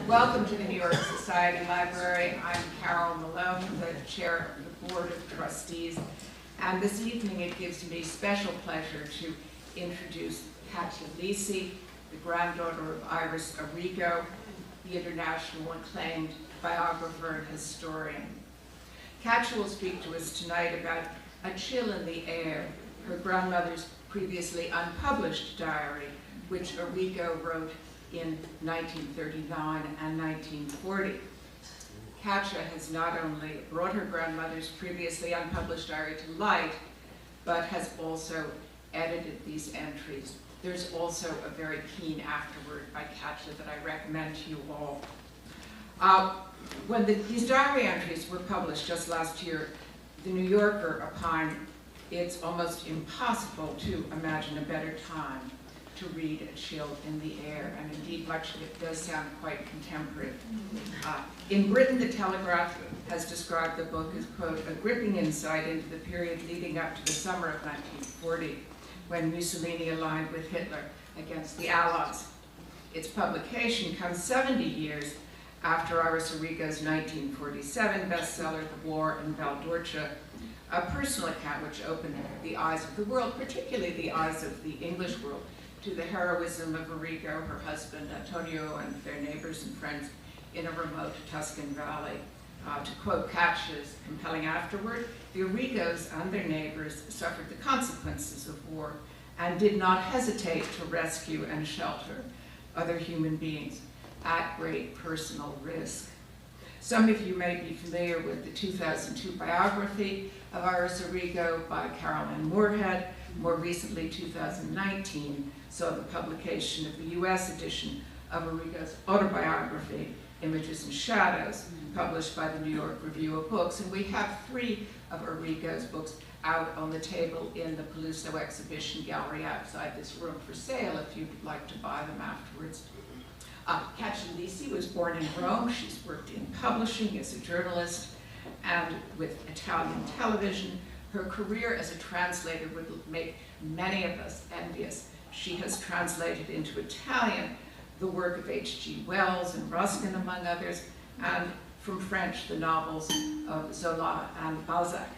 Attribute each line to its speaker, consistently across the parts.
Speaker 1: Welcome to the New York Society Library. I'm Carol Malone, the chair of the Board of Trustees. And this evening it gives me special pleasure to introduce Katia Lysy, the granddaughter of Iris Origo, the international acclaimed biographer and historian. Katia will speak to us tonight about A Chill in the Air, her grandmother's previously unpublished diary, which Origo wrote in 1939 and 1940. Katia has not only brought her grandmother's previously unpublished diary to light, but has also edited these entries. There's also a very keen afterword by Katia that I recommend to you all. When these diary entries were published just last year, the New Yorker opined it's almost impossible to imagine a better time to read A Chill in the Air, and indeed much of it does sound quite contemporary. In Britain, the Telegraph has described the book as, quote, a gripping insight into the period leading up to the summer of 1940, when Mussolini aligned with Hitler against the Allies. Its publication comes 70 years after Iris Origo's 1947 bestseller, The War in Valdorcia, a personal account which opened the eyes of the world, particularly the eyes of the English world, to the heroism of Origo, her husband Antonio, and their neighbors and friends in a remote Tuscan valley. To quote Katia's compelling afterword, the Origos and their neighbors suffered the consequences of war and did not hesitate to rescue and shelter other human beings at great personal risk. Some of you may be familiar with the 2002 biography of Iris Origo by Carolyn Moorhead. More recently, 2019 saw the publication of the US edition of Origo's autobiography, Images and Shadows, published by the New York Review of Books. And we have 3 of Origo's books out on the table in the Peluso exhibition gallery outside this room for sale if you'd like to buy them afterwards. Katia Lysy was born in Rome. She's worked in publishing as a journalist and with Italian television. Her career as a translator would make many of us envious. She has translated into Italian the work of H.G. Wells and Ruskin, among others, and from French, the novels of Zola and Balzac.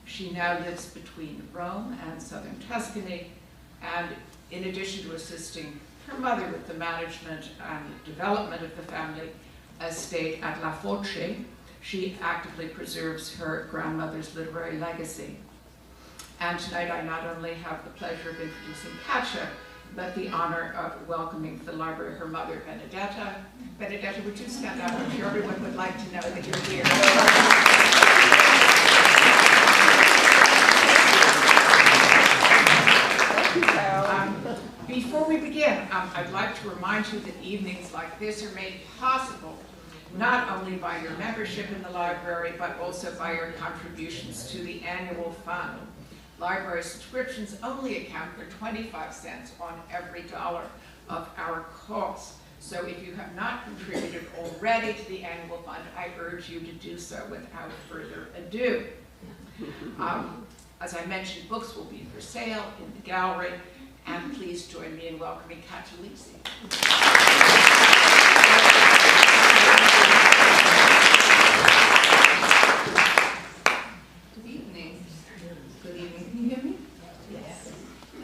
Speaker 1: She now lives between Rome and southern Tuscany, and in addition to assisting her mother with the management and development of the family estate at La Foce, she actively preserves her grandmother's literary legacy. And tonight I not only have the pleasure of introducing Katia, but the honor of welcoming to the library her mother, Benedetta. Benedetta, would you stand up? I'm sure everyone would like to know that you're here. Before we begin, I'd like to remind you that evenings like this are made possible not only by your membership in the library, but also by your contributions to the annual fund. Library subscriptions only account for 25 cents on every dollar of our costs. So if you have not contributed already to the annual fund, I urge you to do so without further ado. As I mentioned, books will be for sale in the gallery, and please join me in welcoming Katia Lysy.
Speaker 2: Good evening. Good evening. Can you hear me? Yes.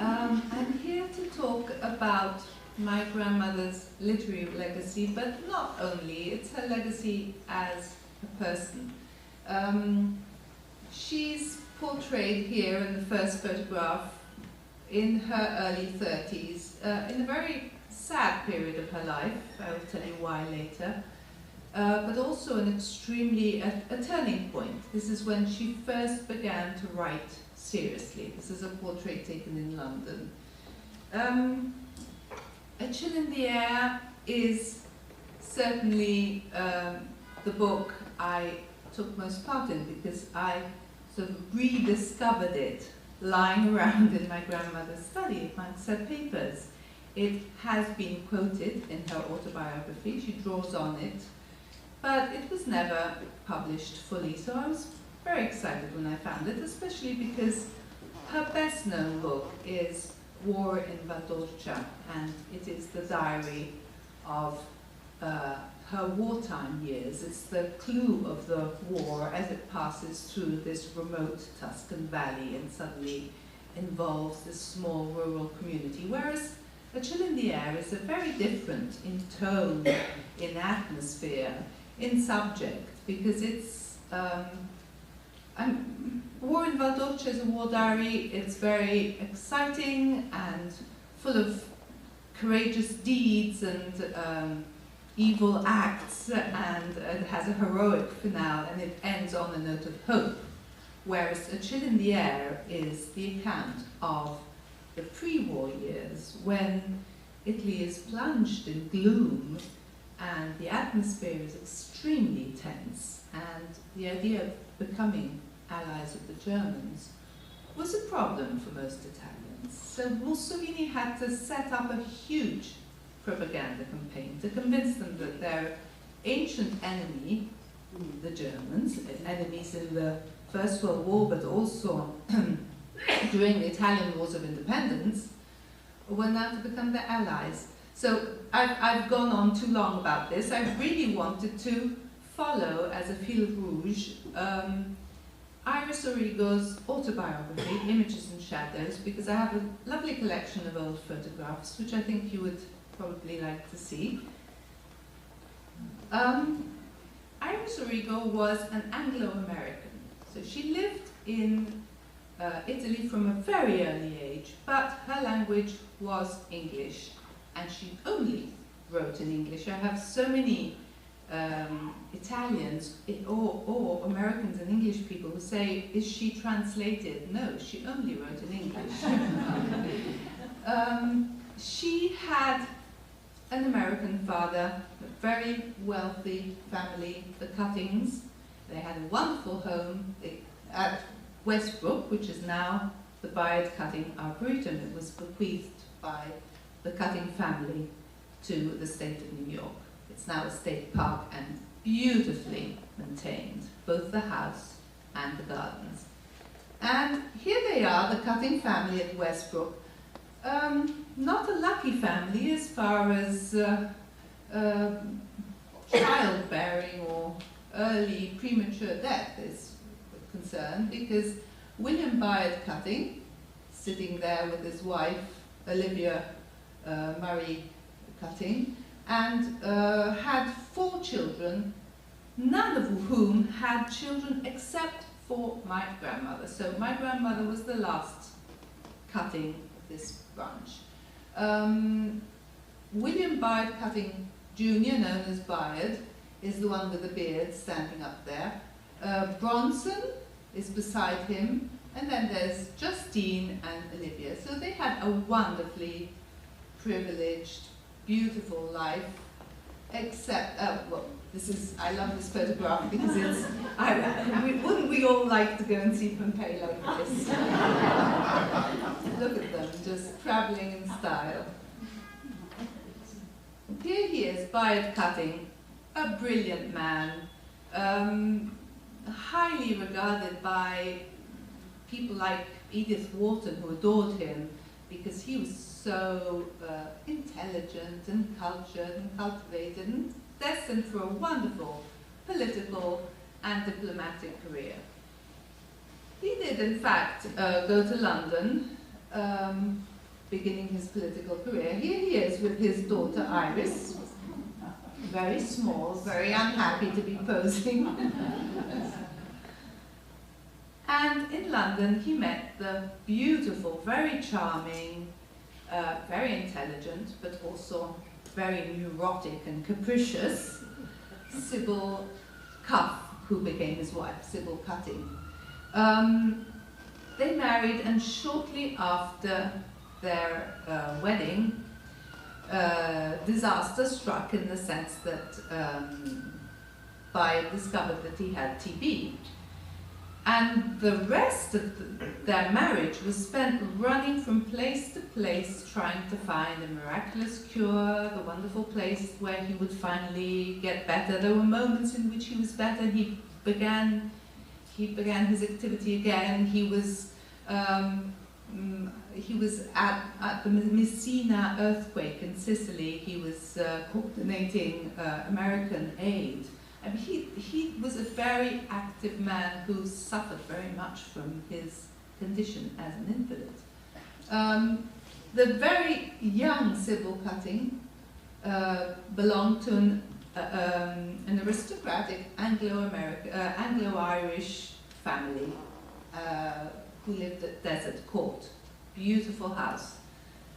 Speaker 2: I'm here to talk about my grandmother's literary legacy, but not only. It's her legacy as a person. She's portrayed here in the first photograph in her early 30s, in a very sad period of her life. I will tell you why later. But also an extremely, a turning point. This is when she first began to write seriously. This is a portrait taken in London. A Chill in the Air is certainly the book I took most part in, because I sort of rediscovered it lying around in my grandmother's study amongst her papers. It has been quoted in her autobiography. She draws on it, but it was never published fully. So I was very excited when I found it, especially because her best known book is War in Valdorcia, and it is the diary of her wartime years. It's the clue of the war as it passes through this remote Tuscan valley and suddenly involves this small rural community, whereas A Chill in the Air is a very different in tone, in atmosphere, in subject, because it's War in Valdoce is a war diary. It's very exciting and full of courageous deeds and evil acts, and it has a heroic finale, and it ends on a note of hope. Whereas A Chill in the Air is the account of the pre-war years, when Italy is plunged in gloom and the atmosphere is extremely tense, and the idea of becoming allies of the Germans was a problem for most Italians. So Mussolini had to set up a huge propaganda campaign to convince them that their ancient enemy, the Germans, enemies in the First World War, but also during the Italian Wars of Independence, were now to become their allies. So I've gone on too long about this. I really wanted to follow, as a fil rouge, Iris Origo's autobiography, Images and Shadows, because I have a lovely collection of old photographs, which I think you would probably like to see. Iris Origo was an Anglo-American. So she lived in Italy from a very early age, but her language was English, and she only wrote in English. I have so many Italians or Americans and English people who say, is she translated? No, she only wrote in English. She had an American father, a very wealthy family, the Cuttings. They had a wonderful home at Westbrook, which is now the Bayard Cutting Arboretum. It was bequeathed by the Cutting family to the state of New York. It's now a state park and beautifully maintained, both the house and the gardens. And here they are, the Cutting family at Westbrook. Not a lucky family as far as childbearing or early premature death is concerned, because William Bayard Cutting, sitting there with his wife, Olivia Murray Cutting, and had 4 children, none of whom had children except for my grandmother. So my grandmother was the last Cutting of this branch. William Bayard Cutting Jr., known as Bayard, is the one with the beard standing up there. Bronson is beside him, and then there's Justine and Olivia. So they had a wonderfully privileged, beautiful life, except, well, I love this photograph because it's, wouldn't we all like to go and see Pompeii like this? Look at them, just traveling in style. Here he is, Bayard Cutting, a brilliant man, highly regarded by people like Edith Wharton, who adored him because he was so intelligent and cultured and cultivated and destined for a wonderful political and diplomatic career. He did, in fact, go to London, beginning his political career. Here he is with his daughter Iris, very small, very unhappy to be posing. And in London he met the beautiful, very charming, very intelligent, but also very neurotic and capricious Sybil Cuff, who became his wife, Sybil Cutting. They married, and shortly after their wedding, disaster struck, in the sense that Bayard discovered that he had TB. And the rest of their marriage was spent running from place to place, trying to find a miraculous cure, the wonderful place where he would finally get better. There were moments in which he was better. He began his activity again. He was he was at the Messina earthquake in Sicily. He was coordinating American aid. And he was a very active man who suffered very much from his condition as an invalid. The very young Sybil Cutting belonged to an aristocratic Anglo-Irish family who lived at Desert Court. Beautiful house,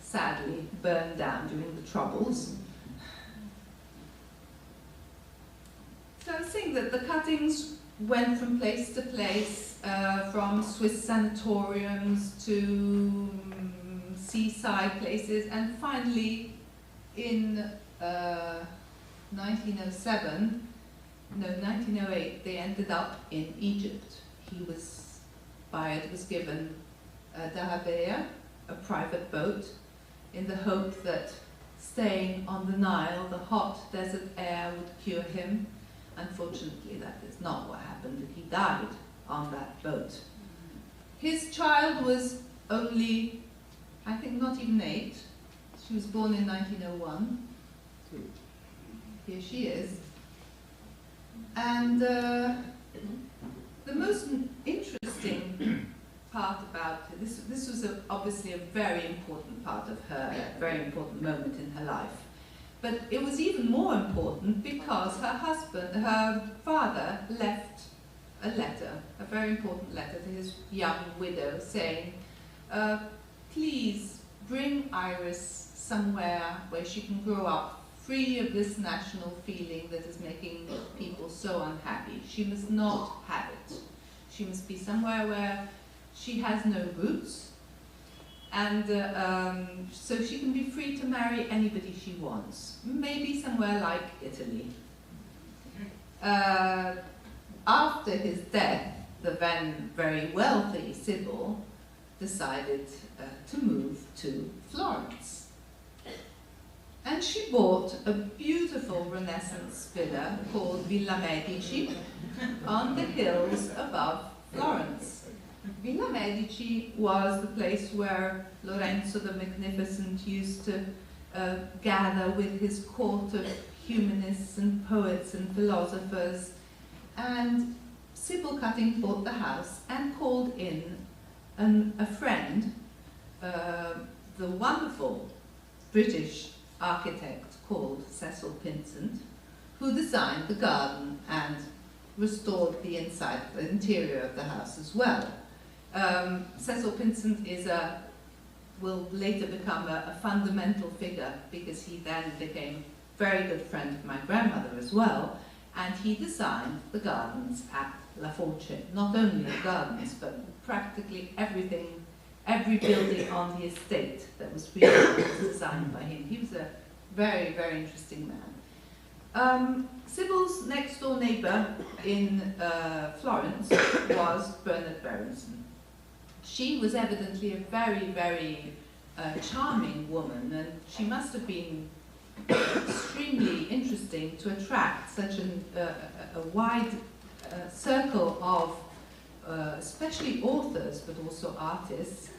Speaker 2: sadly burned down during the Troubles. So I was saying that the Cuttings went from place to place, from Swiss sanatoriums to seaside places, and finally in 1908, they ended up in Egypt. Bayard was given a dahabeah, a private boat, in the hope that staying on the Nile, the hot desert air, would cure him. Unfortunately, that is not what happened. He died on that boat. His child was only, I think, not even 8. She was born in 1901. Here she is. And the most interesting part about her, this was obviously a very important part of her, a very important moment in her life. But it was even more important because her father left a letter, a very important letter to his young widow saying, please bring Iris somewhere where she can grow up free of this national feeling that is making people so unhappy. She must not have it. She must be somewhere where she has no roots, and so she can be free to marry anybody she wants. Maybe somewhere like Italy. After his death, the then very wealthy Sybil decided to move to Florence. And she bought a beautiful Renaissance villa called Villa Medici on the hills above Florence. Villa Medici was the place where Lorenzo the Magnificent used to gather with his court of humanists and poets and philosophers. And Sybil Cutting bought the house and called in a friend, the wonderful British architect called Cecil Pinsent, who designed the garden and restored the interior of the house as well. Cecil Pinsent will later become a fundamental figure because he then became a very good friend of my grandmother as well, and he designed the gardens at La Foce. Not only the gardens, but practically everything, every building on the estate that was designed by him. He was a very, very interesting man. Sybil's next door neighbour in Florence was Bernard Berenson. She was evidently a very, very charming woman, and she must have been extremely interesting to attract such a wide circle of especially authors, but also artists,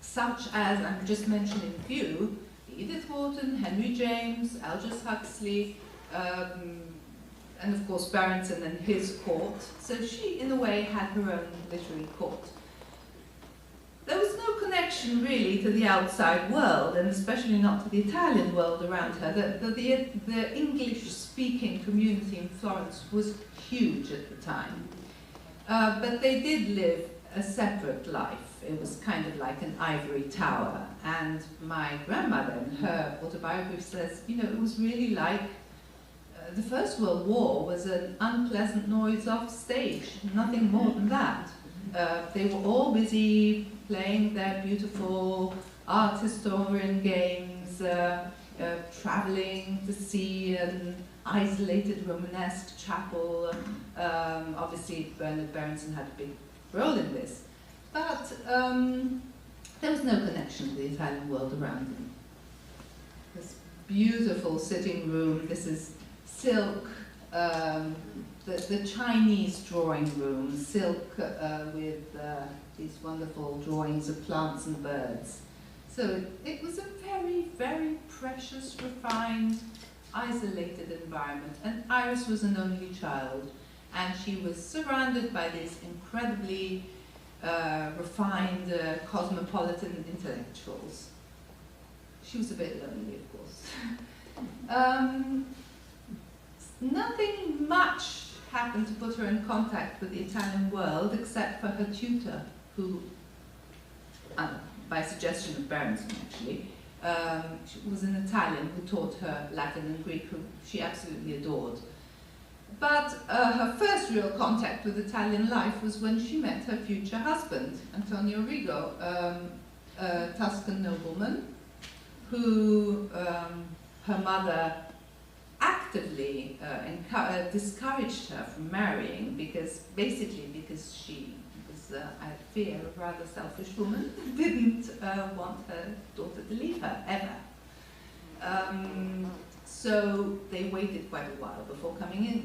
Speaker 2: such as, I'm just mentioning a few, Edith Wharton, Henry James, Aldous Huxley, and of course Berenson and his court. So she, in a way, had her own literary court. There was no connection really to the outside world, and especially not to the Italian world around her. The English-speaking community in Florence was huge at the time. But they did live a separate life. It was kind of like an ivory tower. And my grandmother, in her autobiography, says, you know, it was really like the First World War was an unpleasant noise off stage, nothing more than that. They were all busy playing their beautiful art historian games, traveling to see an isolated Romanesque chapel. Obviously, Bernard Berenson had a big role in this. But there was no connection to the Italian world around them. This beautiful sitting room, this is silk, the Chinese drawing room, silk with these wonderful drawings of plants and birds. So it was a very, very precious, refined, isolated environment. And Iris was an only child, and she was surrounded by these incredibly refined, cosmopolitan intellectuals. She was a bit lonely, of course. Nothing much happened to put her in contact with the Italian world, except for her tutor, who, by suggestion of Berenson actually, she was an Italian who taught her Latin and Greek, who she absolutely adored. But her first real contact with Italian life was when she met her future husband, Antonio Origo, a Tuscan nobleman, who her mother actively discouraged her from marrying, because she was, I fear, a rather selfish woman, didn't want her daughter to leave her, ever. So they waited quite a while before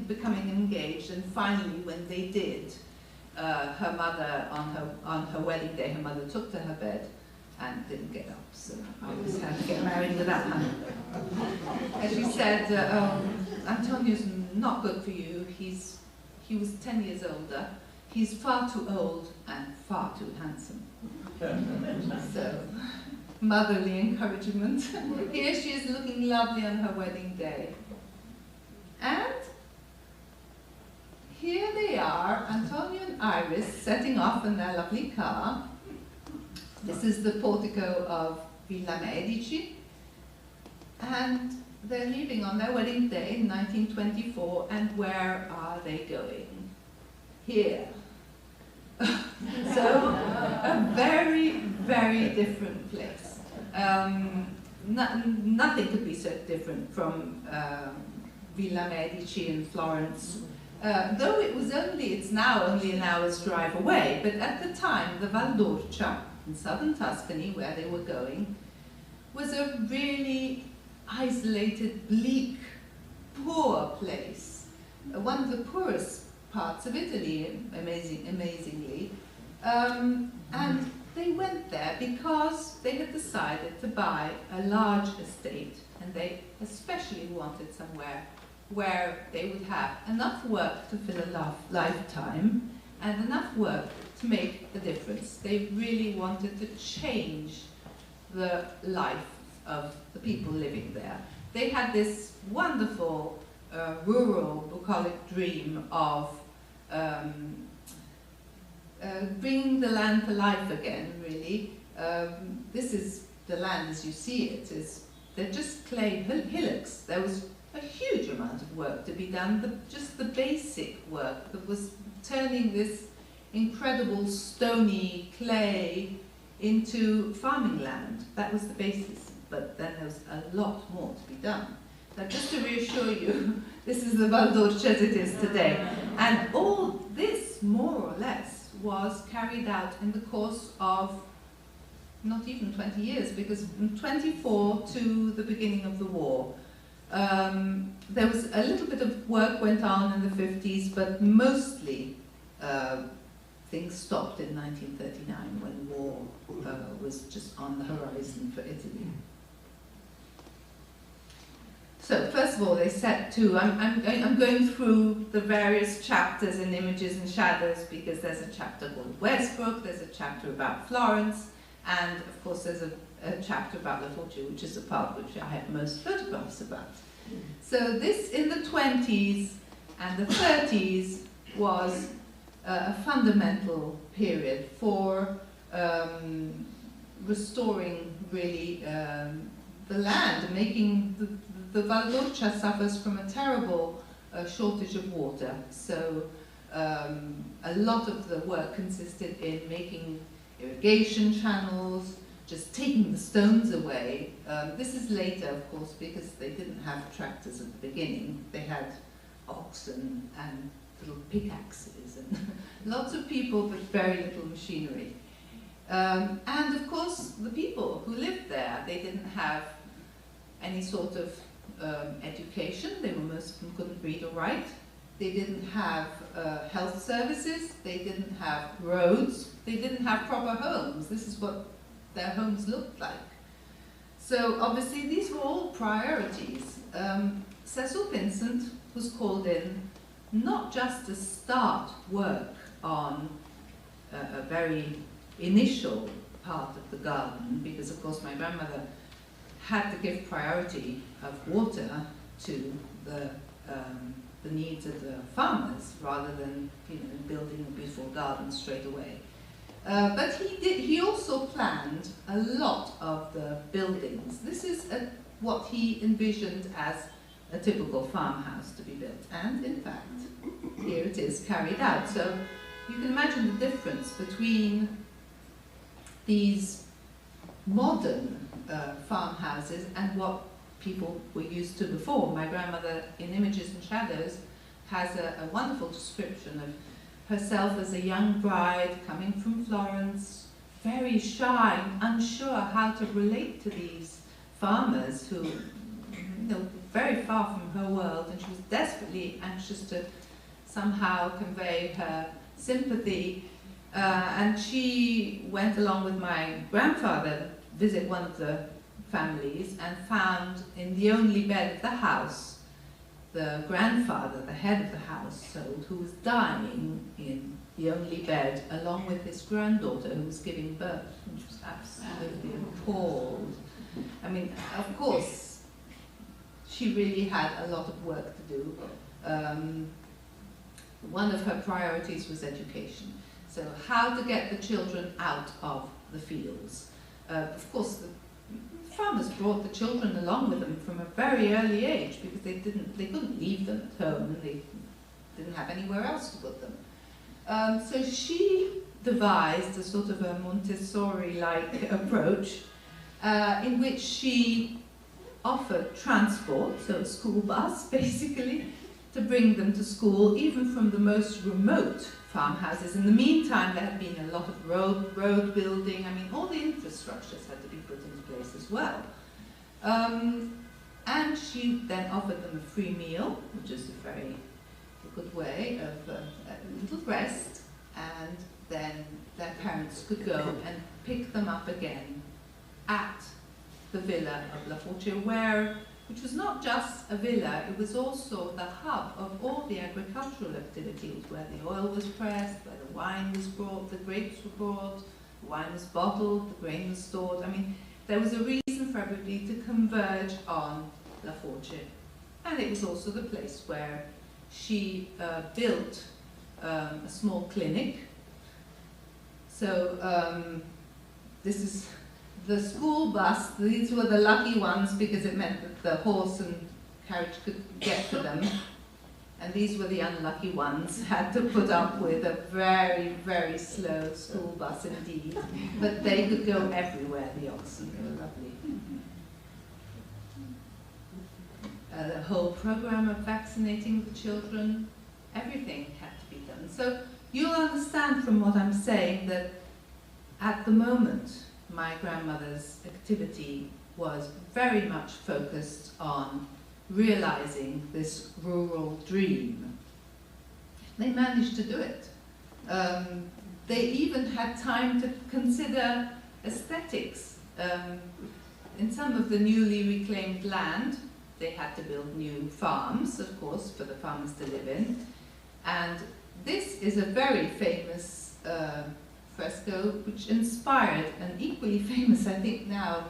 Speaker 2: becoming engaged, and finally, when they did, her mother, on her wedding day, her mother took to her bed and didn't get up, so I was had to get married without her. And she said, Antonio's not good for you. He was 10 years older. He's far too old and far too handsome. So, motherly encouragement. Here she is looking lovely on her wedding day. And here they are, Antonio and Iris, setting off in their lovely car. This is the portico of Villa Medici. And they're leaving on their wedding day in 1924, and where are they going? Here. So, a very, very different place. Nothing could be so different from Villa Medici in Florence. Though it's now only an hour's drive away, but at the time, the Val d'Orcia in southern Tuscany, where they were going, was a really isolated, bleak, poor place. One of the poorest parts of Italy, amazingly. And they went there because they had decided to buy a large estate, and they especially wanted somewhere where they would have enough work to fill a lifetime and enough work to make a difference. They really wanted to change the life of the people living there. They had this wonderful rural, bucolic dream of bringing the land to life again, really. This is the land as you see it. They're just clay hillocks. There was a huge amount of work to be done, just the basic work that was turning this incredible stony clay into farming land. That was the basis, but then there was a lot more to be done. Now, just to reassure you, this is the Val d'Orcia as it is today. And all this, more or less, was carried out in the course of not even 20 years, because from 24 to the beginning of the war, there was a little bit of work went on in the 50s, but mostly things stopped in 1939 when war was just on the horizon for Italy. So first of all, they set to, I'm going through the various chapters and images and shadows, because there's a chapter called Westbrook, there's a chapter about Florence, and of course there's a chapter about La Foce, which is the part which I have most photographs about. So this in the 20s and the 30s was a fundamental period for restoring really the land, making the Val d'Orcia suffers from a terrible shortage of water. So a lot of the work consisted in making irrigation channels, just taking the stones away. This is later, of course, because they didn't have tractors at the beginning. They had oxen and little pickaxes and lots of people, but very little machinery. And of course, the people who lived there, they didn't have any sort of education. Most of them couldn't read or write. They didn't have health services. They didn't have roads. They didn't have proper homes. This is what their homes looked like. So obviously these were all priorities. Cecil Vincent was called in not just to start work on a very initial part of the garden, because of course my grandmother had to give priority of water to the needs of the farmers rather than, you know, building a beautiful garden straight away. But he also planned a lot of the buildings. This is what he envisioned as a typical farmhouse to be built. And in fact, here it is carried out. So you can imagine the difference between these modern farmhouses and what people were used to before. My grandmother, in Images and Shadows, has a wonderful description of herself as a young bride coming from Florence, very shy, unsure how to relate to these farmers who, you know, very far from her world, and she was desperately anxious to somehow convey her sympathy. And she went along with my grandfather to visit one of the families and found in the only bed of the house the grandfather, the head of the household, who was dying in the only bed, along with his granddaughter who was giving birth, and she was absolutely appalled. I mean, of course, she really had a lot of work to do. One of her priorities was education. So how to get the children out of the fields. Of course, the farmers brought the children along with them from a very early age because they couldn't leave them at home, and they didn't have anywhere else to put them. So she devised a sort of a Montessori-like approach in which she offered transport, so a school bus basically, to bring them to school, even from the most remote farmhouses. In the meantime, there had been a lot of road building. I mean, all the infrastructures had to be put into place as well. And she then offered them a free meal, which is a very good way of a little rest, and then their parents could go and pick them up again at the villa of La Foce, which was not just a villa, it was also the hub of all the agricultural activities, where the oil was pressed, where the wine was brought, the grapes were brought, the wine was bottled, the grain was stored. I mean, there was a reason for everybody to converge on La Foce. And it was also the place where she built a small clinic. So this is the school bus. These were the lucky ones because it meant that the horse and carriage could get to them. And these were the unlucky ones, had to put up with a very, very slow school bus indeed. But they could go everywhere, the oxen. They were lovely. The whole program of vaccinating the children, everything had to be done. So you'll understand from what I'm saying that at the moment, my grandmother's activity was very much focused on realizing this rural dream. They managed to do it. They even had time to consider aesthetics. In some of the newly reclaimed land, they had to build new farms, of course, for the farmers to live in. And this is a very famous fresco which inspired an equally famous, I think now,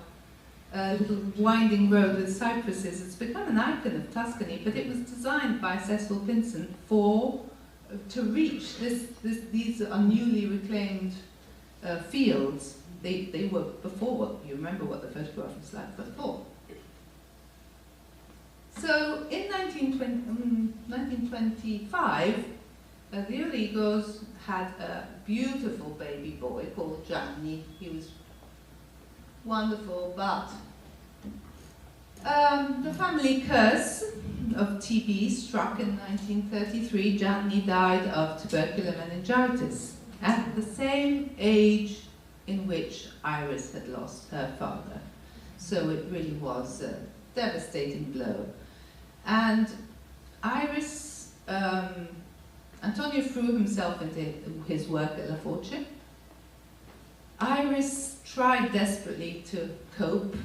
Speaker 2: little winding road with cypresses. It's become an icon of Tuscany, but it was designed by Cecil Vincent to reach these are newly reclaimed fields. They were before. You remember what the photograph was like before. So in 1925, the Origos had a beautiful baby boy called Gianni. He was wonderful, but the family curse of TB struck in 1933. Gianni died of tubercular meningitis at the same age in which Iris had lost her father. So it really was devastating blow. And Antonio threw himself into his work at La Foce. Iris tried desperately to cope.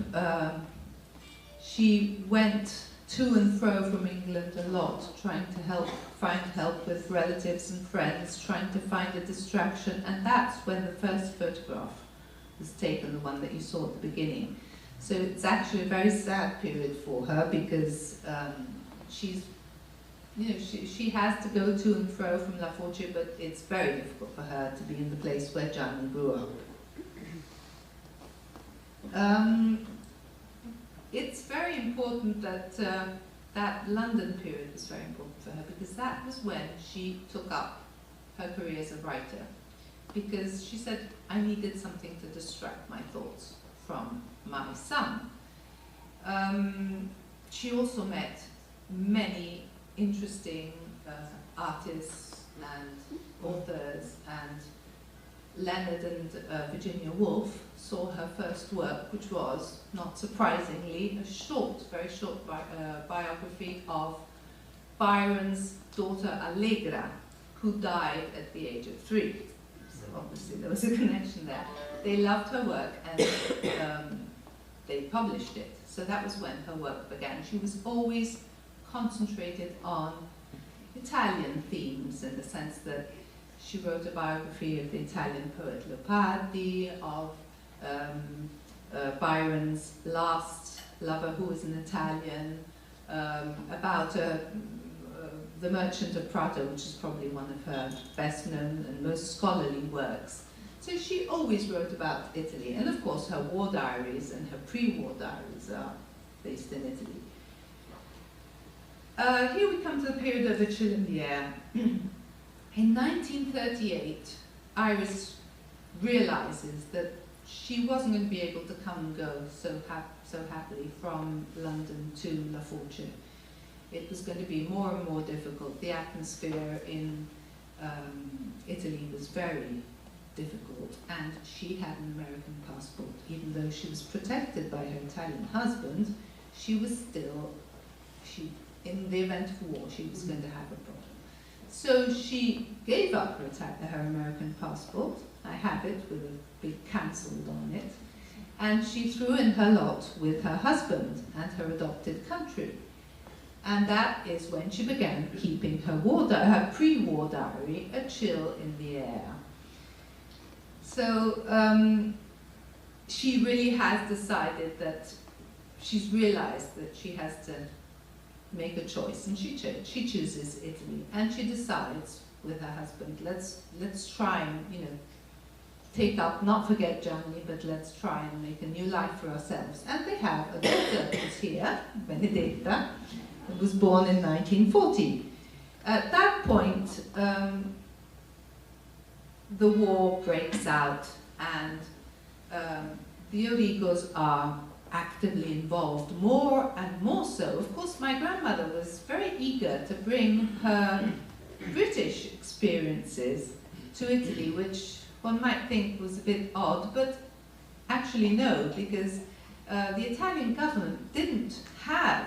Speaker 2: She went to and fro from England a lot, trying to find help with relatives and friends, trying to find a distraction, and that's when the first photograph was taken, the one that you saw at the beginning. So it's actually a very sad period for her, because she has to go to and fro from La Foce, but it's very difficult for her to be in the place where Gianni grew up. It's very important that that London period was very important for her, because that was when she took up her career as a writer. Because she said, I needed something to distract my thoughts from my son. She also met many interesting artists and authors, and Leonard and Virginia Woolf saw her first work, which was, not surprisingly, a very short biography of Byron's daughter Allegra, who died at the age of 3. So obviously there was a connection there. They loved her work, and they published it. So that was when her work began. She was always concentrated on Italian themes, in the sense that she wrote a biography of the Italian poet Leopardi, of Byron's last lover, who was an Italian, about The Merchant of Prato, which is probably one of her best known and most scholarly works. So she always wrote about Italy, and of course her war diaries and her pre-war diaries are based in Italy. Here we come to the period of A Chill in the Air. In 1938, Iris realizes that she wasn't going to be able to come and go so happily from London to La Foce. It was going to be more and more difficult. The atmosphere in Italy was very difficult, and she had an American passport. Even though she was protected by her Italian husband, she was still, in the event of war, she was going to have a problem. So she gave up her American passport. I have it with a big cancelled on it. And she threw in her lot with her husband and her adopted country. And that is when she began keeping her pre-war diary, A Chill in the Air. So she really has decided that she's realized that she has to make a choice, and she chooses Italy, and she decides with her husband, let's try and take up, not forget Germany, but let's try and make a new life for ourselves. And they have a daughter who's here, Benedetta, who was born in 1940. At that point, the war breaks out, and the Origos are actively involved, more and more so. Of course, my grandmother was very eager to bring her British experiences to Italy, which one might think was a bit odd, but actually no, because the Italian government didn't have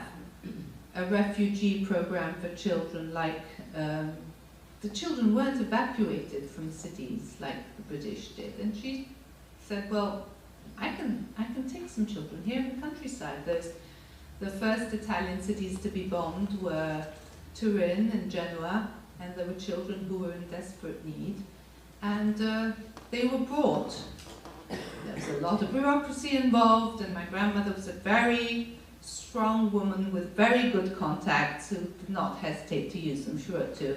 Speaker 2: a refugee program for children like the children weren't evacuated from cities like the British did. And she said, well, I can take some children here in the countryside. The first Italian cities to be bombed were Turin and Genoa, and there were children who were in desperate need. And they were brought. There was a lot of bureaucracy involved, and my grandmother was a very strong woman with very good contacts who did not hesitate to use them. She wrote to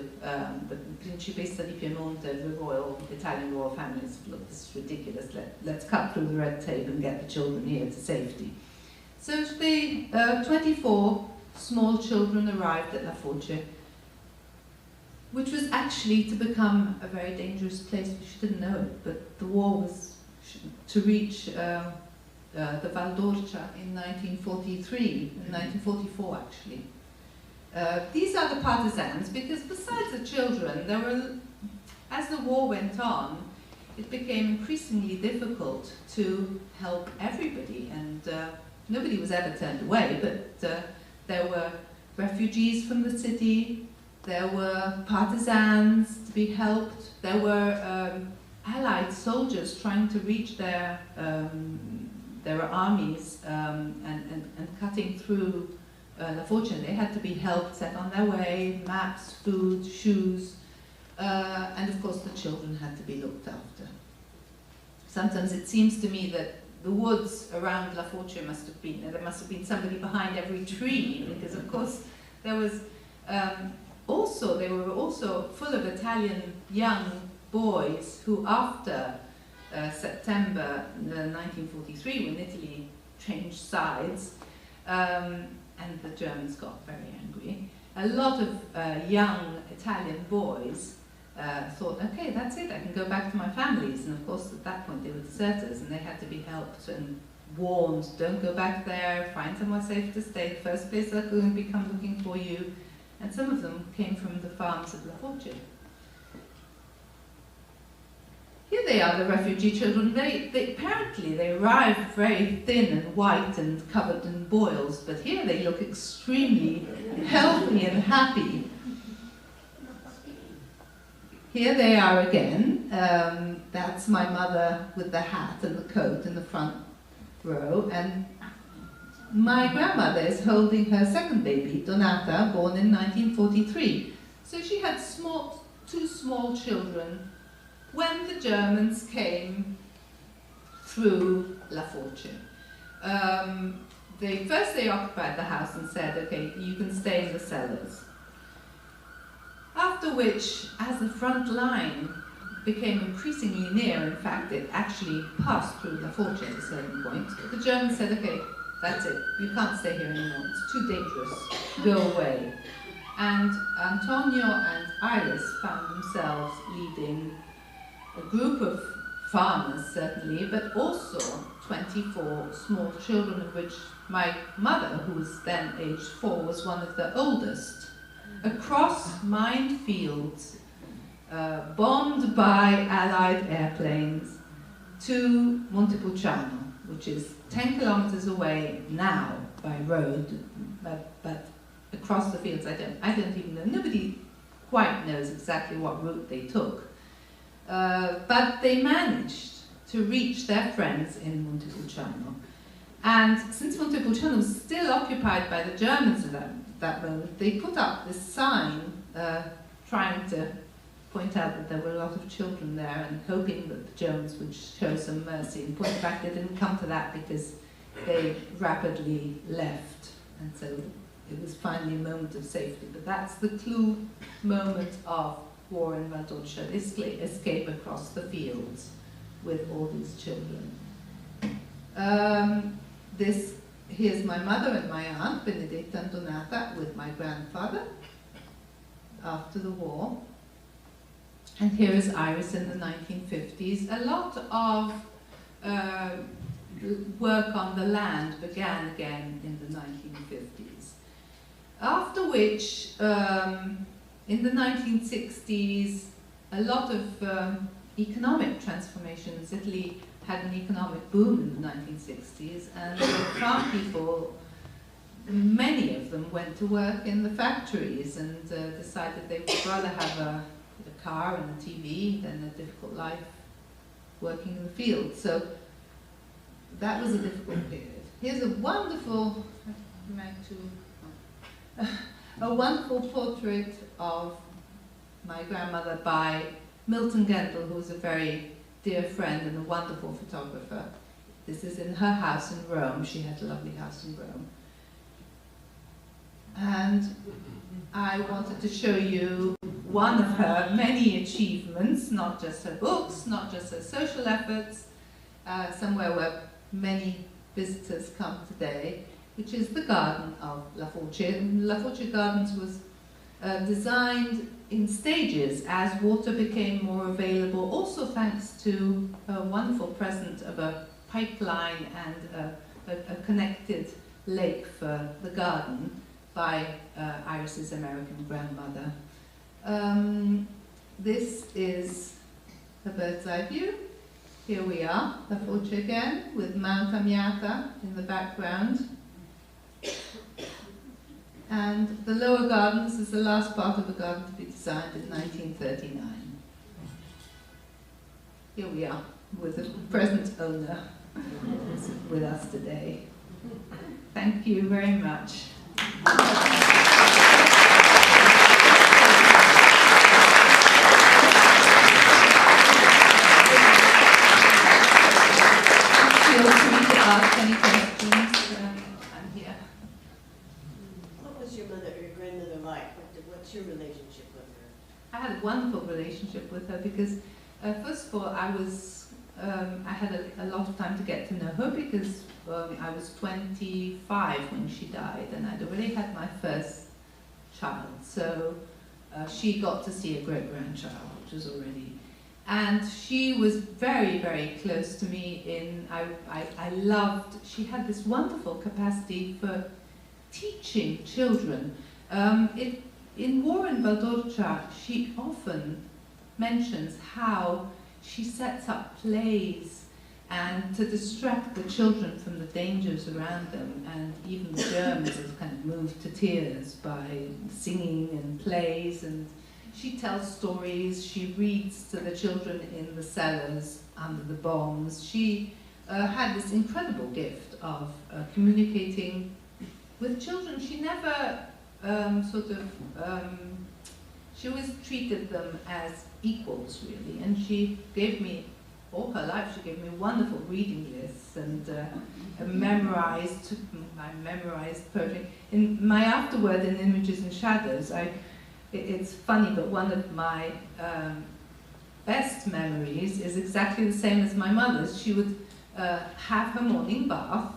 Speaker 2: the Principessa di Piemonte, the Italian royal family. Look, this is ridiculous. Let's cut through the red tape and get the children here to safety. So 24 small children arrived at La Foce, which was actually to become a very dangerous place. She didn't know it, but the war was to reach the Val d'Orcia in 1943, in 1944 actually. These are the partisans, because besides the children, there were, as the war went on, it became increasingly difficult to help everybody, and nobody was ever turned away, but there were refugees from the city, there were partisans to be helped, there were Allied soldiers trying to reach their armies and cutting through La Foce. They had to be helped, set on their way, maps, food, shoes, and of course the children had to be looked after. Sometimes it seems to me that the woods around La Foce there must have been somebody behind every tree, because of course there was they were also full of Italian young boys who, after September 1943, when Italy changed sides and the Germans got very angry, a lot of young Italian boys thought, okay, that's it, I can go back to my families. And of course, at that point, they were deserters and they had to be helped and warned, don't go back there, find somewhere safe to stay. The first place they're going to come looking for you. And some of them came from the farms of La Foce. Here they are, the refugee children. Apparently they arrived very thin and white and covered in boils, but here they look extremely healthy and happy. Here they are again. That's my mother with the hat and the coat in the front row, and my grandmother is holding her second baby, Donata, born in 1943. So she had two small children when the Germans came through La Foce. First they occupied the house and said, okay, you can stay in the cellars. After which, as the front line became increasingly near, in fact it actually passed through La Foce at a certain point, the Germans said, okay, that's it, you can't stay here anymore, it's too dangerous, go away. And Antonio and Iris found themselves leading a group of farmers, certainly, but also 24 small children, of which my mother, who was then aged 4, was one of the oldest, across minefields, bombed by Allied airplanes, to Montepulciano, which is 10 kilometers away now by road, but across the fields, I don't even know. Nobody quite knows exactly what route they took. But they managed to reach their friends in Montepulciano. And since Montepulciano was still occupied by the Germans at that moment, they put up this sign trying to point out that there were a lot of children there and hoping that the Germans would show some mercy. In point of fact, they didn't come to that because they rapidly left. And so it was finally a moment of safety. But that's the clue moment of war in Valdoncia, escape across the fields with all these children. Here's my mother and my aunt, Benedetta and Donata, with my grandfather after the war. And here is Iris in the 1950s. A lot of work on the land began again in the 1950s. After which, in the 1960s, a lot of economic transformations. Italy had an economic boom in the 1960s, and the farm people, many of them went to work in the factories and decided they would rather have a car and a TV than a difficult life working in the field. So that was a difficult period. Here's a wonderful, a wonderful portrait of my grandmother by Milton Gendel, who was a very dear friend and a wonderful photographer. This is in her house in Rome. She had a lovely house in Rome. And I wanted to show you one of her many achievements, not just her books, not just her social efforts, somewhere where many visitors come today, which is the garden of La Foce. La Foce Gardens was designed in stages as water became more available, also thanks to a wonderful present of a pipeline and a connected lake for the garden by Iris's American grandmother. This is a bird's eye view. Here we are, La Foce again, with Mount Amiata in the background. And the lower garden, this is the last part of the garden to be designed in 1939. Here we are, with the present owner with us today. Thank you very much. Feel free to ask any questions. I'm here.
Speaker 3: What was your grandmother like? What's your relationship with her?
Speaker 2: I had a wonderful relationship with her because, first of all, I had a lot of time to get to know her because I was 25 when she died, and I'd already had my first child. So she got to see a great-grandchild, which was already... And she was very, very close to me I loved... She had this wonderful capacity for teaching children. In War in Baldorcia, she often mentions how she sets up plays and to distract the children from the dangers around them, and even the Germans are kind of moved to tears by singing and plays, and she tells stories, she reads to the children in the cellars under the bombs. She had this incredible gift of communicating with children. She never she always treated them as equals, really, and she gave me, all her life, she gave me wonderful reading lists, and I memorized poetry. In my afterword in Images and Shadows, it's funny, but one of my best memories is exactly the same as my mother's. She would have her morning bath,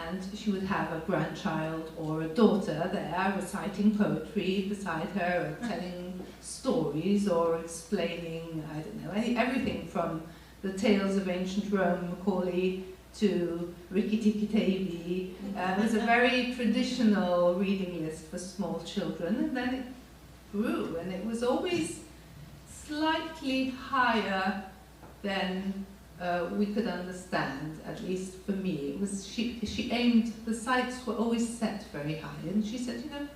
Speaker 2: and she would have a grandchild or a daughter there reciting poetry beside her, or telling stories, or explaining, I don't know, everything from the tales of ancient Rome, Macaulay, to Rikki-Tikki-Tavi. It was a very traditional reading list for small children, and then it grew, and it was always slightly higher than we could understand, at least for me. It was she aimed, the sights were always set very high, and she said, you know,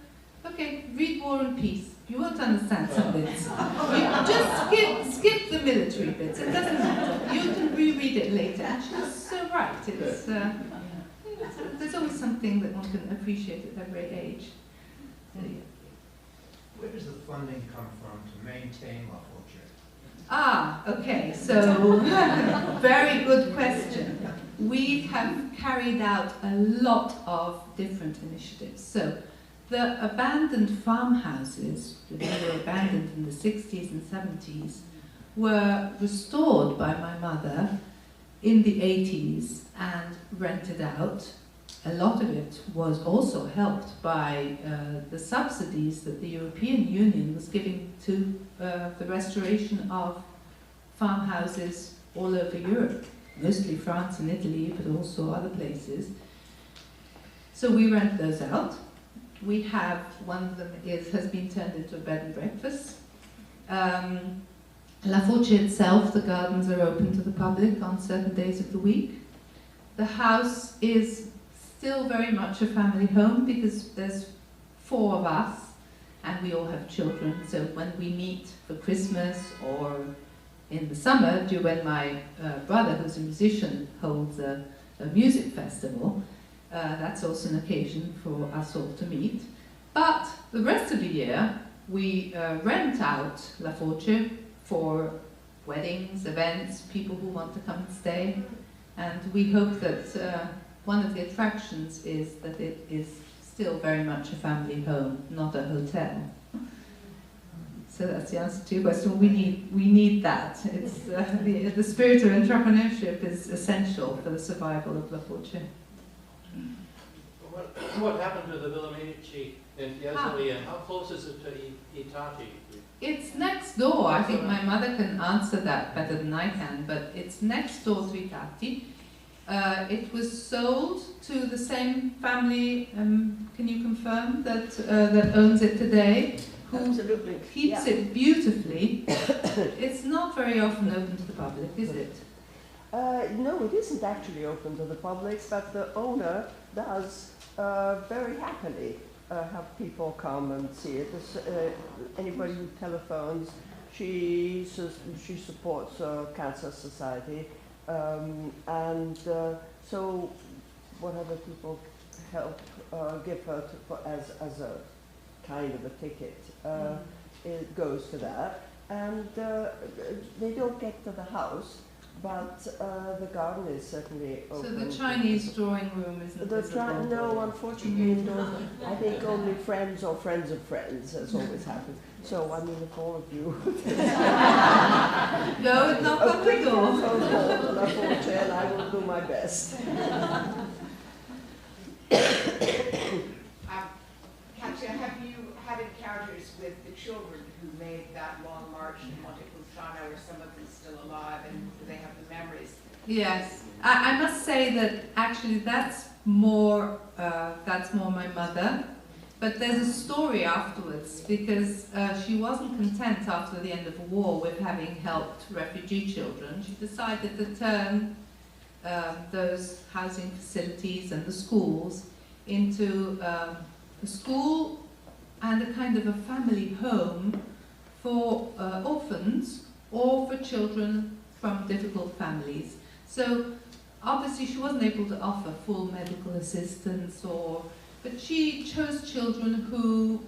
Speaker 2: okay, read War and Peace. You won't understand some bits. You just skip the military bits. It doesn't matter. You can reread it later. And she was so right. It's there's always something that one can appreciate at every age. So, yeah.
Speaker 4: Where does the funding come from to maintain La Foce?
Speaker 2: Ah, okay, so very good question. We have carried out a lot of different initiatives. So the abandoned farmhouses, that were abandoned in the 60s and 70s, were restored by my mother in the 80s and rented out. A lot of it was also helped by the subsidies that the European Union was giving to the restoration of farmhouses all over Europe, mostly France and Italy, but also other places. So we rent those out. We have, one of them has been turned into a bed and breakfast. La Foce itself, the gardens are open to the public on certain days of the week. The house is still very much a family home because there's 4 of us and we all have children. So when we meet for Christmas or in the summer, when my brother, who's a musician, holds a music festival, that's also an occasion for us all to meet. But the rest of the year, we rent out La Foce for weddings, events, people who want to come and stay. And we hope that one of the attractions is that it is still very much a family home, not a hotel. So that's the answer to your question. We need that. It's the spirit of entrepreneurship is essential for the survival of La Foce.
Speaker 5: What happened to the Villa Medici in Fiesole, and how close is it to Itati?
Speaker 2: It's next door. I think my mother can answer that better than I can, but it's next door to Itati. It was sold to the same family, can you confirm, that owns it today? Who
Speaker 3: Absolutely.
Speaker 2: Keeps it beautifully. It's not very often open to the public, is it?
Speaker 6: No, it isn't actually open to the public, but the owner does very happily have people come and see it. Anybody who telephones, she supports Cancer Society, and so whatever people help give her as a kind of a ticket, it goes to that. And they don't get to the house, but the garden is certainly open.
Speaker 2: So the Chinese drawing room isn't visible?
Speaker 6: No, unfortunately, no. I think only friends or friends of friends, as always happens. So, I mean, if all of you...
Speaker 2: No, knock on the door.
Speaker 6: Unfortunately, I will do my best.
Speaker 1: Katia, have you had encounters with the children who made that long march in Monte Pulciano? Are some of them still alive, and do they have the memories?
Speaker 2: Yes, I must say that actually that's more my mother. But there's a story afterwards, because she wasn't content after the end of the war with having helped refugee children. She decided to turn those housing facilities and the schools into a school and a kind of a family home for orphans or for children from difficult families. So obviously she wasn't able to offer full medical assistance, but she chose children who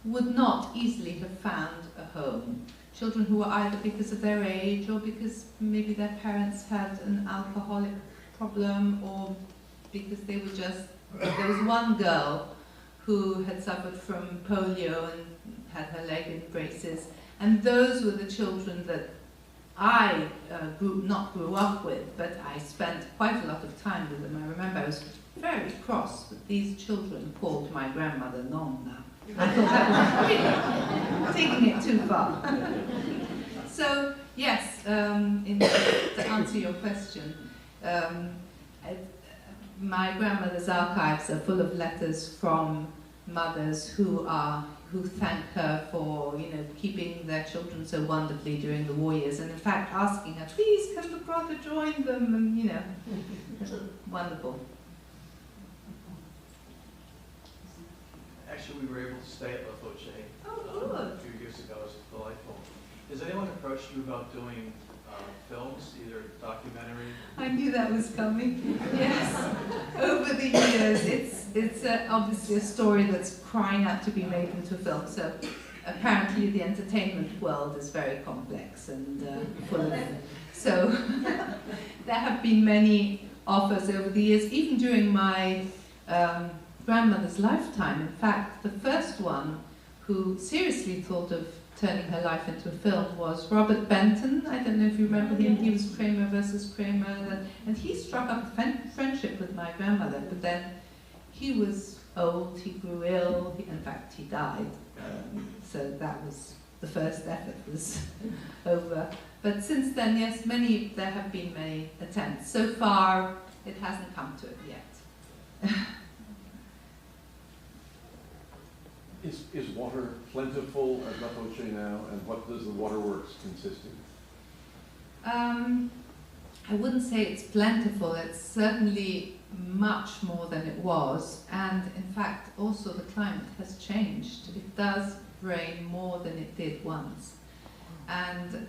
Speaker 2: would not easily have found a home. Children who were either because of their age or because maybe their parents had an alcoholic problem, or because they were just... There was one girl who had suffered from polio and had her leg in braces, and those were the children that I not grew up with, but I spent quite a lot of time with them. I remember I was very cross that these children called my grandmother Nonna. I thought that was really taking it too far. So, yes, to answer your question, my grandmother's archives are full of letters from mothers who thank her for, keeping their children so wonderfully during the war years, and in fact asking her, please can the brother join them, and wonderful.
Speaker 5: Actually, we were able to stay at La Foce
Speaker 2: good.
Speaker 5: a few years ago. It was delightful. Has anyone approached you about doing films, either documentary?
Speaker 2: I knew that was coming. Yes. Over the years, it's obviously a story that's crying out to be made into a film. So apparently the entertainment world is very complex and full of... So there have been many offers over the years, even during my grandmother's lifetime. In fact, the first one who seriously thought of turning her life into a film was Robert Benton. I don't know if you remember him. He was Kramer versus Kramer, and he struck up a friendship with my grandmother, but then he was old, he grew ill, in fact he died. So that was, the first effort was over. But since then, yes, there have been many attempts. So far, it hasn't come to it yet.
Speaker 7: Is water plentiful at La Foce now, and what does the waterworks consist in?
Speaker 2: I wouldn't say it's plentiful. It's certainly much more than it was, and in fact also the climate has changed. It does rain more than it did once, and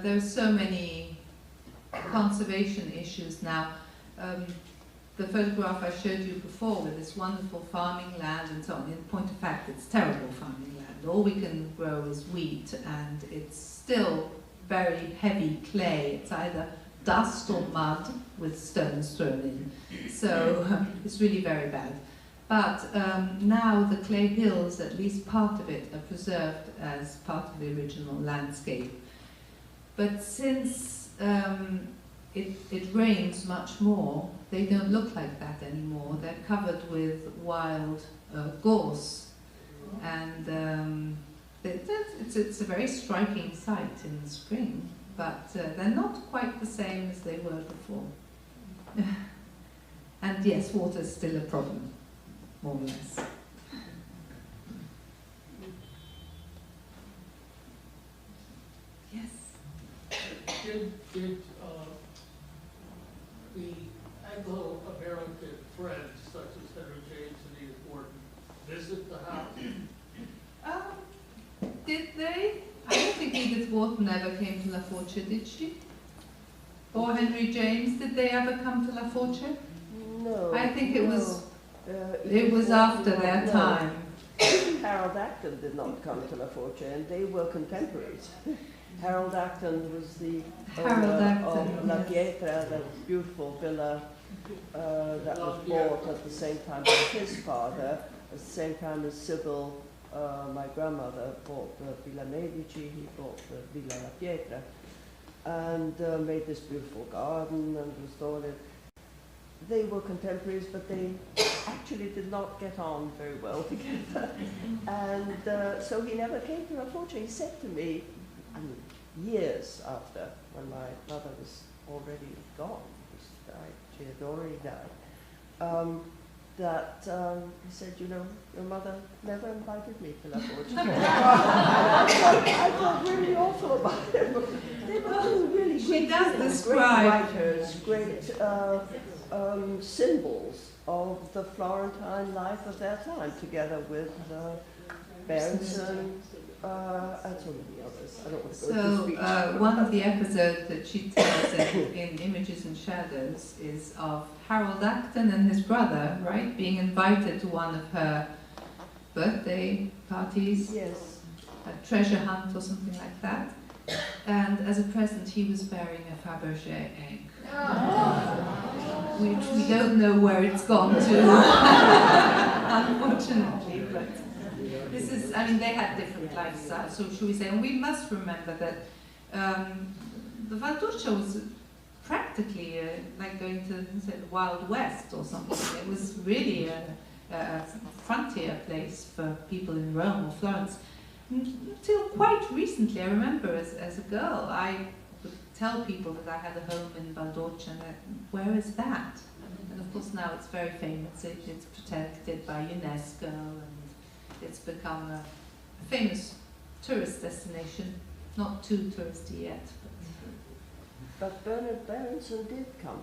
Speaker 2: there are so many conservation issues now. The photograph I showed you before with this wonderful farming land and so on, in point of fact it's terrible farming land. All we can grow is wheat, and it's still very heavy clay. It's either dust or mud with stones thrown in. So it's really very bad. But now the clay hills, at least part of it, are preserved as part of the original landscape. But since it rains much more, they don't look like that anymore. They're covered with wild gorse, and it's a very striking sight in the spring, but they're not quite the same as they were before. And yes, water's still a problem, more or less. Yes? Did they? I don't think Edith Wharton ever came to La Foce, did she? Or Henry James, did they ever come to La Foce?
Speaker 6: No.
Speaker 2: I think it was
Speaker 6: Edith
Speaker 2: after
Speaker 6: Wharton,
Speaker 2: their
Speaker 6: no.
Speaker 2: time.
Speaker 6: Harold Acton did not come to La Foce, and they were contemporaries. Harold Acton was the
Speaker 2: Harold
Speaker 6: owner
Speaker 2: Acton,
Speaker 6: of La
Speaker 2: yes.
Speaker 6: Pietra, that beautiful villa that was bought at the same time by his father, at the same time as Sybil, my grandmother, bought the Villa Medici, he bought the Villa La Pietra, and made this beautiful garden and restored it. They were contemporaries, but they actually did not get on very well together. And so he never came to La Foce. He said to me, years after, when my mother was already gone, she had already died, that he said, you know, your mother never invited me to La Foce. I felt really awful about them. They were doing really
Speaker 2: She
Speaker 6: great
Speaker 2: does
Speaker 6: things,
Speaker 2: describe-
Speaker 6: great writers, great symbols of the Florentine life of their time, together with Berenson and so many others. I don't want to go into speech.
Speaker 2: So one of the episodes that she tells in Images and Shadows is of Harold Acton and his brother, right, being invited to one of her birthday parties,
Speaker 6: Yes.
Speaker 2: a treasure hunt or something like that. And as a present, he was bearing a Fabergé egg, which we don't know where it's gone to, unfortunately. But this is, I mean, they had different lifestyles, so should we say, and we must remember that the Valduccia was practically like going to, say, the Wild West or something. It was really a frontier place for people in Rome or Florence. Until quite recently, I remember as a girl, I would tell people that I had a home in Valduccia, and where is that? And of course now it's very famous. It's protected by UNESCO, and it's become a famous tourist destination. Not too touristy yet.
Speaker 6: But Bernard Berenson did come.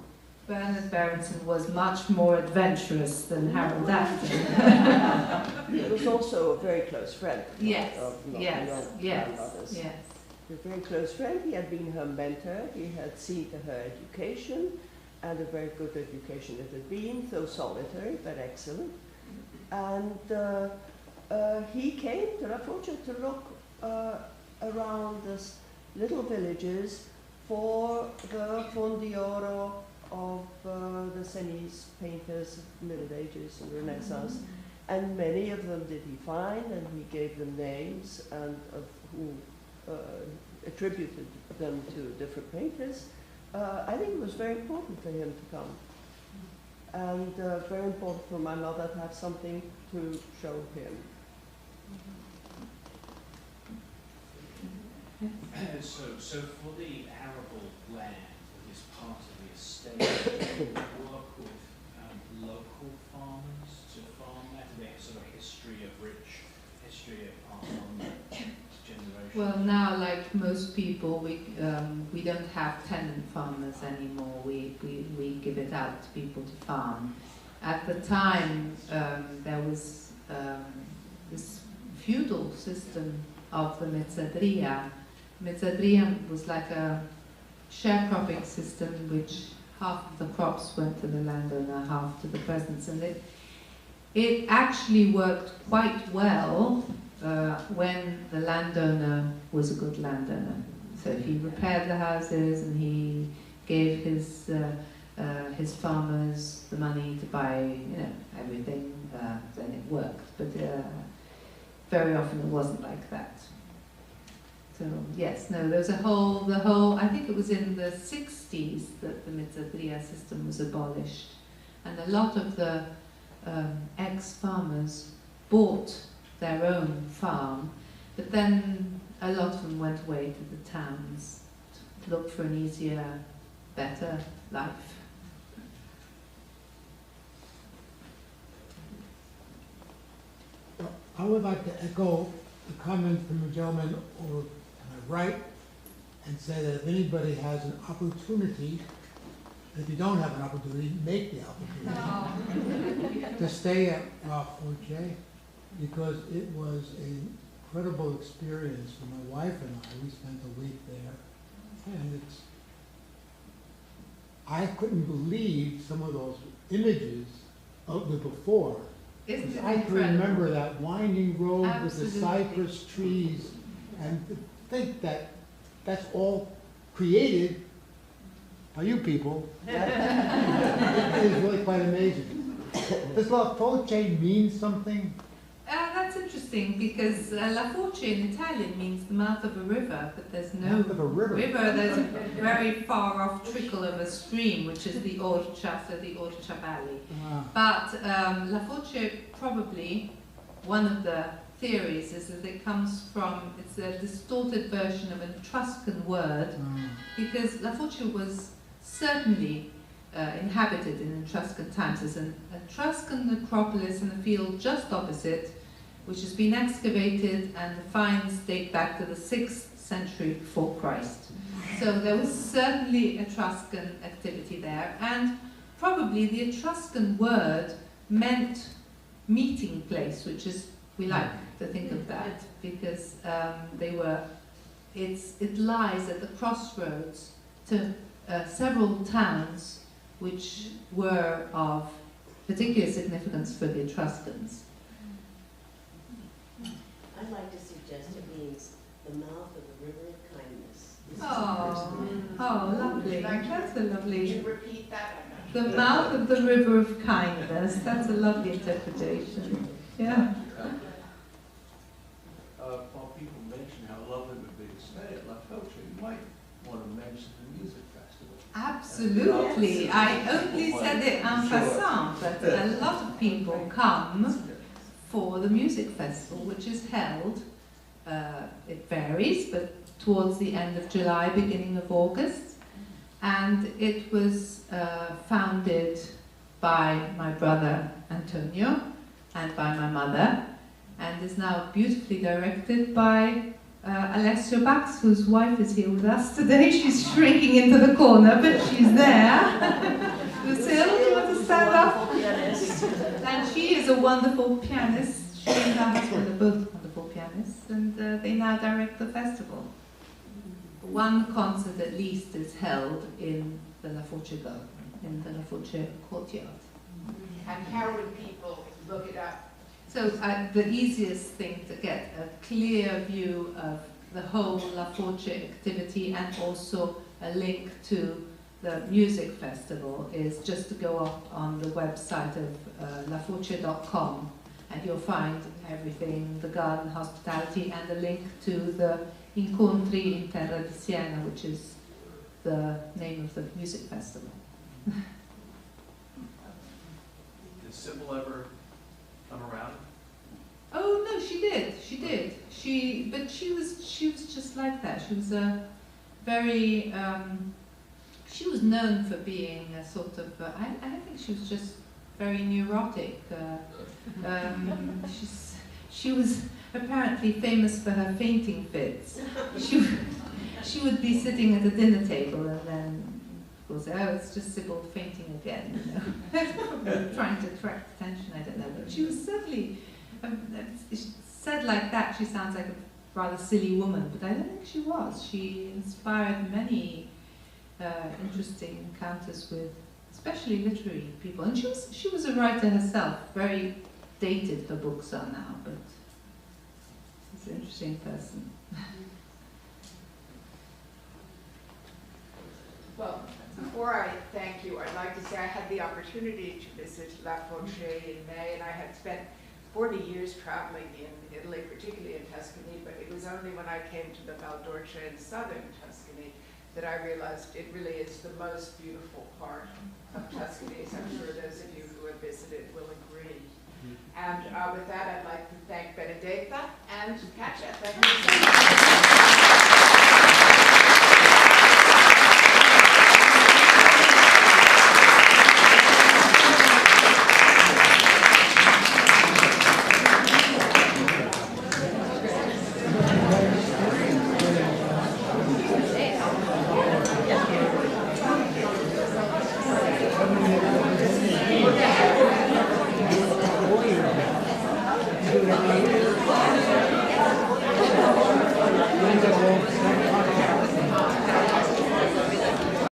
Speaker 2: Bernard Berenson was much more adventurous than Harold Acton.
Speaker 6: He was also a very close friend
Speaker 2: Yes,
Speaker 6: of
Speaker 2: yes, yes,
Speaker 6: grandmothers.
Speaker 2: yes.
Speaker 6: A very close friend. He had been her mentor. He had seen to her education, and a very good education it had been, though solitary, but excellent. And he came to La Foce to look around the little villages for the fondioro of the Senese painters of the Middle Ages and Renaissance. And many of them did he find, and he gave them names and of who attributed them to different painters. I think it was very important for him to come, and very important for my mother to have something to show him.
Speaker 8: So for the arable land that is part of the estate, do you work with local farmers to farm that? Do they have sort of rich history of passed on generation?
Speaker 2: Well, now, like most people, we don't have tenant farmers anymore. We give it out to people to farm. At the time, there was this feudal system of the mezzadria. Mezzadria was like a sharecropping system, which half of the crops went to the landowner, half to the peasants, and it actually worked quite well when the landowner was a good landowner. So he repaired the houses and he gave his farmers the money to buy, everything. Then it worked, but very often it wasn't like that. So yes, no, there's the whole. I think it was in the 60s that the mezzadria system was abolished, and a lot of the ex-farmers bought their own farm, but then a lot of them went away to the towns to look for an easier, better life.
Speaker 9: I would like to echo the comment from the gentleman over to my right and say that if anybody has an opportunity, if you don't have an opportunity, make the opportunity to stay at La Foce, because it was a incredible experience for my wife and I. We spent a week there, and I couldn't believe some of those images of the before.
Speaker 2: Isn't it
Speaker 9: I can
Speaker 2: incredible?
Speaker 9: remember that winding road with the
Speaker 2: Absolutely.
Speaker 9: cypress trees, and to think that that's all created by you people. It is really quite amazing. Does La Foce mean something?
Speaker 2: That's interesting because La Foce in Italian means the mouth of a river, but there's no
Speaker 9: Mouth of a river.
Speaker 2: There's a very far off trickle of a stream, which is the Orcia, so the Orcia Valley. But La Foce, probably, one of the theories is that it comes from, it's a distorted version of an Etruscan word, because La Foce was certainly inhabited in Etruscan times. There's an Etruscan necropolis in the field just opposite, which has been excavated, and the finds date back to the 6th century before Christ. So there was certainly Etruscan activity there, and probably the Etruscan word meant meeting place, which is, we like to think of that, because it lies at the crossroads to several towns which were of particular significance for the Etruscans.
Speaker 3: I'd like to suggest it means the mouth of the river of kindness.
Speaker 2: Oh, lovely. That's a lovely.
Speaker 1: Could you repeat that?
Speaker 2: The mouth of the river of kindness. That's a lovely interpretation. Yeah.
Speaker 5: While people mention how lovely it would be to stay at La Foce, you might want to mention the music festival.
Speaker 2: Absolutely. I only said it en passant, but a lot of people come for the music festival, which is held, it varies, but towards the end of July, beginning of August. And it was founded by my brother Antonio and by my mother, and is now beautifully directed by Alessio Bax, whose wife is here with us today. She's shrinking into the corner, but she's there. Lucille, do you want to stand up? And she is a wonderful pianist. She and her husband are both wonderful pianists, and they now direct the festival. One concert at least is held in the La Foce garden, in the La Foce courtyard.
Speaker 1: And how would people look it up?
Speaker 2: So the easiest thing to get a clear view of the whole La Foce activity, and also a link to the music festival, is just to go up on the website of lafoce.com, and you'll find everything, the garden hospitality, and a link to the Incontri in Terra di Siena, which is the name of the music festival.
Speaker 5: Did Sybil ever come around?
Speaker 2: Oh no, she did. But she was just like that. She was a very. She was known for being a sort of. I think she was just very neurotic. She was apparently famous for her fainting fits. She would be sitting at a dinner table and then people say, "Oh, it's just Sybil fainting again." You know, trying to attract attention. I don't know, but she was certainly. Said like that, she sounds like a rather silly woman, but I don't think she was. She inspired many interesting encounters with, especially literary people. And she was a writer herself. Very dated her books are now, but she's an interesting person.
Speaker 1: Well, before I thank you, I'd like to say I had the opportunity to visit La Foce in May, and I had spent 40 years traveling in Italy, particularly in Tuscany, but it was only when I came to the Val d'Orcia in southern Tuscany that I realized it really is the most beautiful part of Tuscany, as I'm sure those of you who have visited will agree. And with that, I'd like to thank Benedetta and Katia. Thank you so much.